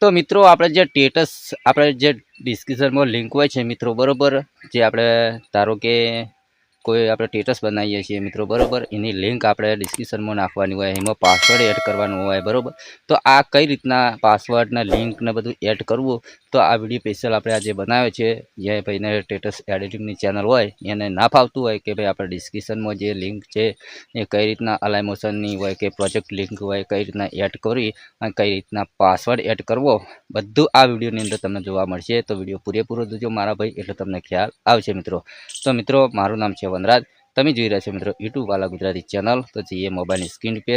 तो मित्रों આપણે જે સ્ટેટસ આપણે જે ડિસ્ક્રિપ્શનમાં લિંક હોય છે મિત્રો બરોબર, જે આપણે ધારો કે કોઈ આપણે સ્ટેટસ બનાવીએ છીએ મિત્રો બરોબર, એની લિંક આપણે ડિસ્ક્રિપ્શનમાં નાખવાની હોય, એમાં પાસવર્ડ એડ કરવાનો હોય બરોબર। તો આ કઈ રીતના પાસવર્ડના લિંક ને બધું એડ કરવું, તો આ વિડીયો સ્પેશિયલ આપણે આજે બનાવ્યો છે। જે ભાઈને સ્ટેટસ એડિટિંગની ચેનલ હોય એને ના ફાવતું હોય કે ભાઈ આપણે ડિસ્ક્રિપ્શનમાં જે લિંક છે એ કઈ રીતના અલાઈ મોશનની હોય કે પ્રોજેક્ટ લિંક હોય, કઈ રીતના એડ કરી અને કઈ રીતના પાસવર્ડ એડ કરવો, બધું આ વિડીયોની અંદર તમને જોવા મળશે। તો વિડીયો પૂરેપૂરો જોજો મારા ભાઈ, એટલે તમને ખ્યાલ આવશે મિત્રો। તો મિત્રો મારું નામ છે વનરાજ, તમે જોઈ રહ્યા છો મિત્રો યુટ્યુબ વાલા ગુજરાતી ચેનલ। તો જઈએ મોબાઈલની સ્ક્રીન पे।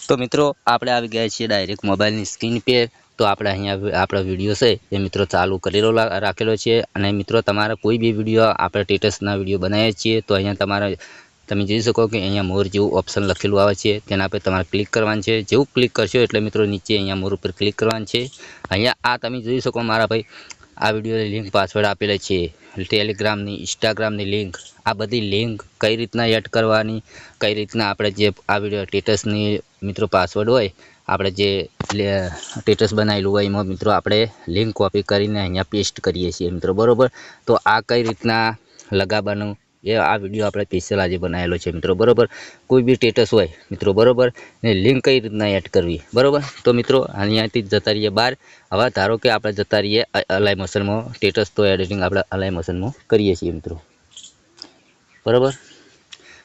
તો મિત્રો આપણે આવી ગયા છીએ ડાયરેક્ટ મોબાઈલની સ્ક્રીન पे। તો આપણે અહીંયા આપણો વિડીયો છે એ મિત્રો ચાલુ કરેલો રાખેલો છે। અને મિત્રો તમારે કોઈ બી વિડીયો આપણે સ્ટેટસના વિડીયો બનાવીએ છીએ તો અહીંયા તમારે તમે જોઈ શકો કે અહીંયા મોર જેવું ઓપ્શન લખેલું આવે છે, તેના પર તમારે ક્લિક કરવાનું છે। જેવું ક્લિક કરશો એટલે મિત્રો નીચે અહીંયા મોર ઉપર ક્લિક કરવાનું છે। અહીંયા આ તમે જોઈ શકો મારા ભાઈ, આ વિડીયોની લિંક પાસવર્ડ આપેલા છે, ટેલિગ્રામની, ઇન્સ્ટાગ્રામની લિંક, આ બધી લિંક કઈ રીતના એડ કરવાની, કઈ રીતના આપણે જે આ વિડીયો સ્ટેટસની મિત્રો પાસવર્ડ હોય, આપણે જે સ્ટેટસ બનાવેલું હોય એમાં મિત્રો આપણે લિંક કોપી કરીને અહીંયા પેસ્ટ કરીએ છીએ મિત્રો બરોબર। તો આ કઈ રીતના લગાવવાનું એ આ વિડીયો આપણે સ્પેશિયલ આજે બનાવેલો છે મિત્રો બરોબર। કોઈ બી સ્ટેટસ હોય મિત્રો બરોબર, ને લિંક કઈ રીતના એડ કરવી બરોબર। તો મિત્રો અહીંયાથી જતા રહીએ બહાર। હવે ધારો કે આપણે જતા રહીએ અલાઈ મોશનમાં, સ્ટેટસ તો એડિટિંગ આપણે અલાઈ મોશનમાં કરીએ છીએ મિત્રો બરોબર।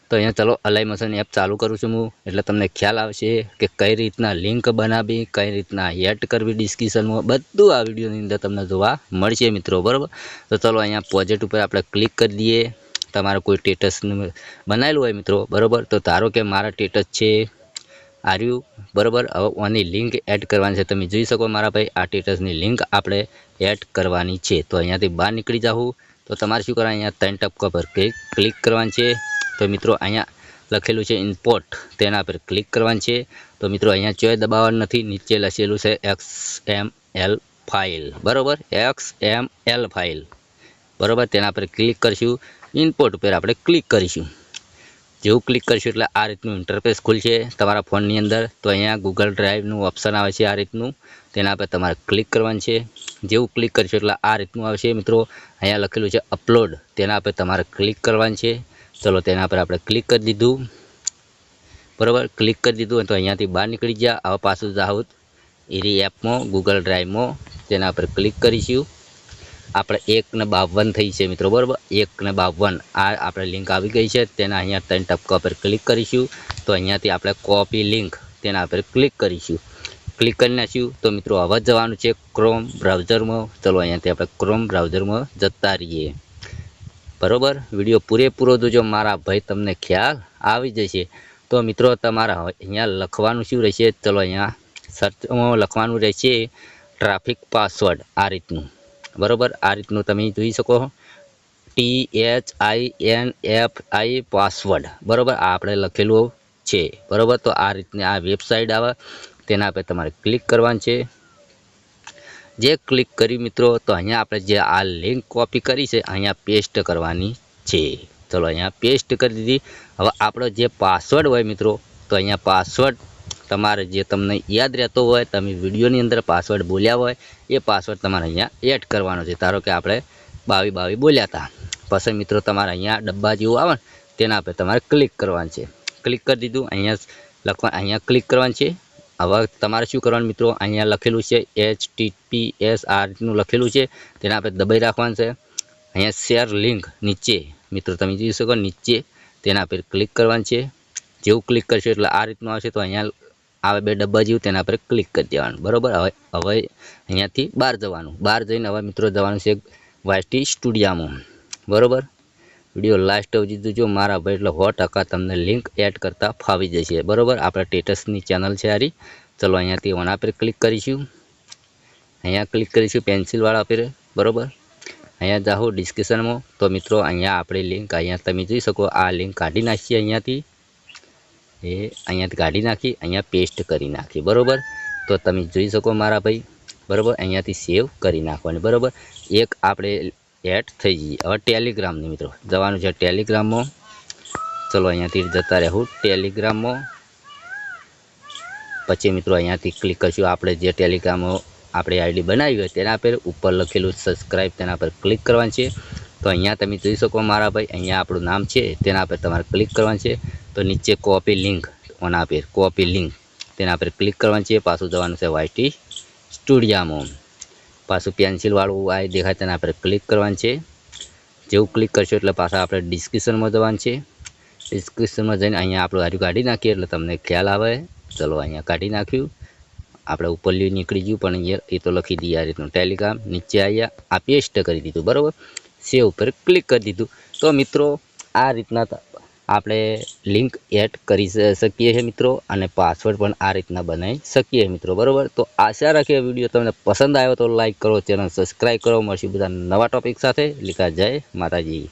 તો અહીંયા ચલો અલાઈ મોશન એપ ચાલુ કરું છું હું, એટલે તમને ખ્યાલ આવશે કે કઈ રીતના લિંક બનાવવી, કઈ રીતના એડ કરવી ડિસ્ક્રિપ્શનમાં, બધું આ વિડીયોની અંદર તમને જોવા મળશે મિત્રો બરોબર। તો ચલો અહીંયા પ્રોજેક્ટ ઉપર આપણે ક્લિક કરી દઈએ। તમારે કોઈ સ્ટેટસ બનાવેલું હોય મિત્રો બરોબર, તો ધારો કે મારા સ્ટેટસ છે આર્યું બરોબર। હવે આની લિંક એડ કરવાની છે, તમે જોઈ શકો મારા ભાઈ આ સ્ટેટસની લિંક આપણે એડ કરવાની છે। તો અહીંયાથી બહાર નીકળી જાઉં તો તમારે શું કરવાનું, અહીંયા ત્રણ ટપકા પર ક્લિક કરવાનું છે। તો મિત્રો અહીંયા લખેલું છે ઇમ્પોર્ટ, તેના પર ક્લિક કરવાનું છે। તો મિત્રો અહીંયા ચોય દબાવવાનું નથી, નીચે લખેલું છે XML ફાઇલ બરોબર, XML ફાઇલ બરોબર, તેના પર ક્લિક કરીશું। ઇમ્પોર્ટ ઉપર આપણે ક્લિક કરીશું। જેવું ક્લિક કરીશું એટલે આ રીતનું ઇન્ટરફેસ ખુલશે તમારા ફોનની અંદર। તો અહીંયા ગૂગલ ડ્રાઈવનું ઓપ્શન આવે છે આ રીતનું, તેના પર તમારે ક્લિક કરવાનું છે। જેવું ક્લિક કરીશું એટલે આ રીતનું આવશે મિત્રો। અહીંયા લખેલું છે અપલોડ, તેના પર તમારે ક્લિક કરવાનું છે। ચલો તેના પર આપણે ક્લિક કરી દીધું બરાબર, ક્લિક કરી દીધું તો અહીંયાથી બહાર નીકળી ગયા। હવે પાછું જાઓ એરી એપમાં, ગૂગલ ડ્રાઈવમાં, તેના પર ક્લિક કરીશું। આપણે 1:52 થઈ છે મિત્રો બરાબર, 1:52 આ આપણે લિંક આવી ગઈ છે, તેના અહીંયા ત્રણ ટપકા પર ક્લિક કરીશું। તો અહીંયાથી આપણે કોપી લિંક, તેના પર ક્લિક કરીશું। ક્લિક કરી નાખ્યું તો મિત્રો હવે જવાનું છે ક્રોમ બ્રાઉઝરમાં। ચલો અહીંયાથી આપણે ક્રોમ બ્રાઉઝરમાં જતા રહીએ બરોબર। વિડીયો પૂરેપૂરો જોજો મારા ભાઈ, તમને ખ્યાલ આવી જશે। તો મિત્રો તમારે અહીંયા લખવાનું શું રહેશે, ચલો અહીંયા સર્ચમાં લખવાનું રહેશે ટ્રાફિક પાસવર્ડ, આ રીતનું બરોબર। આ રીતનું તમે જોઈ શકો THINFI પાસવર્ડ બરોબર, આ આપણે લખેલું છે બરોબર। તો આ રીતની આ વેબસાઇટ આવે, તેના પર તમારે ક્લિક કરવાનું છે। જે ક્લિક કર્યું મિત્રો તો અહીંયા આપણે જે આ લિંક કોપી કરી છે અહીંયા પેસ્ટ કરવાની છે। ચલો અહીંયા પેસ્ટ કરી દીધી। હવે આપણો જે પાસવર્ડ હોય મિત્રો, તો અહીંયા પાસવર્ડ તમારે જે તમને યાદ રહેતો હોય, તમે વિડીયોની અંદર પાસવર્ડ બોલ્યા હોય એ પાસવર્ડ તમારે અહીંયા એડ કરવાનો છે। ધારો કે આપણે 22 બોલ્યા હતા, પછી મિત્રો તમારે અહીંયા ડબ્બા જેવું આવે ને તેના પર તમારે ક્લિક કરવાનું છે। ક્લિક કરી દીધું, અહીંયા ક્લિક કરવાનું છે। હવે તમારે શું કરવાનું મિત્રો, અહીંયા લખેલું છે HTTPS આ રીતનું લખેલું છે, તેના પર દબાઈ રાખવાનું છે। અહીંયા શેર લિંક નીચે મિત્રો તમે જોઈ શકો નીચે, તેના પર ક્લિક કરવાનું છે। જેવું ક્લિક કરશો એટલે આ રીતનું આવશે। તો અહીંયા આવે બે ડબ્બા જેવું, તેના પર ક્લિક કરી દેવાનું બરાબર। હવે અહીંયાથી બહાર જવાનું, બહાર જઈને હવે મિત્રો જવાનું છે YT સ્ટુડિયોમાં બરાબર। વિડીયો લાસ્ટ સુધી જોજો મારા ભાઈ, એટલે 100% તમને લિંક એડ કરતાં ફાવી જશે બરાબર। આપણે સ્ટેટસની ચેનલ છે આરી। ચલો અહીંયાથી ઓના પર ક્લિક કરીશું, અહીંયા ક્લિક કરીશું પેન્સિલવાળા પર બરાબર। અહીંયા જાઓ ડિસ્ક્રિપ્શનમાં, તો મિત્રો અહીંયા આપણી લિંક અહીંયા તમે જોઈ શકો, આ લિંક કાઢી નાખીએ અહીંયાથી કાઢી નાખી, અહીંયા પેસ્ટ કરી નાખી બરાબર। તો તમે જોઈ શકો મારા ભાઈ બરાબર, અહીંયાથી સેવ કરી નાખવાની બરાબર। એક આપણે એડ થઈ જઈએ। હવે ટેલિગ્રામની મિત્રો જવાનું છે ટેલિગ્રામમાં। ચલો અહીંયાથી જતા રહેવું ટેલિગ્રામમાં। પછી મિત્રો અહીંયાથી ક્લિક કરીશું આપણે જે ટેલિગ્રામમાં આપણી આઈડી બનાવી હોય તેના પર ઉપર લખેલું સબસ્ક્રાઈબ તેના પર ક્લિક કરવાનું છે। તો અહીંયા તમે જોઈ શકો મારા ભાઈ, અહીંયા આપણું નામ છે તેના પર તમારે ક્લિક કરવાનું છે। તો નીચે કોપી લિંક ઓના પર કોપી લિંક તેના પર ક્લિક કરવાનું છે। પાછું જવાનું છે વાયટી સ્ટુડિયોમાં, પાછું પેન્સિલવાળું આ દેખાય તેના પર ક્લિક કરવાનું છે। જેવું ક્લિક કરશો એટલે પાછા આપણે ડિસ્ક્રિપ્શનમાં જવાનું છે। ડિસ્ક્રિપ્શનમાં જઈને અહીંયા આપણું હાર્યું કાઢી નાખીએ એટલે તમને ખ્યાલ આવે। ચલો અહીંયા કાઢી નાખ્યું, આપણે ઉપરલી નીકળી ગયું, પણ અહીંયા એ તો લખી દઈએ આ રીતનું ટેલિગ્રામ। નીચે આવ્યા, આ પેસ્ટ કરી દીધું બરાબર, સેવ ઉપર ક્લિક કરી દીધું। તો મિત્રો આ રીતના આપણે લિંક એડ કરી શકીએ છીએ મિત્રો, અને પાસવર્ડ પણ આ રીતના બનાવી શકીએ મિત્રો બરાબર। તો આશા રાખીએ વિડીયો તમને પસંદ આવ્યો તો લાઈક કરો, ચેનલ સબસ્ક્રાઈબ કરો। મળશું બધા નવા ટોપિક સાથે। લીકા જય માતાજી।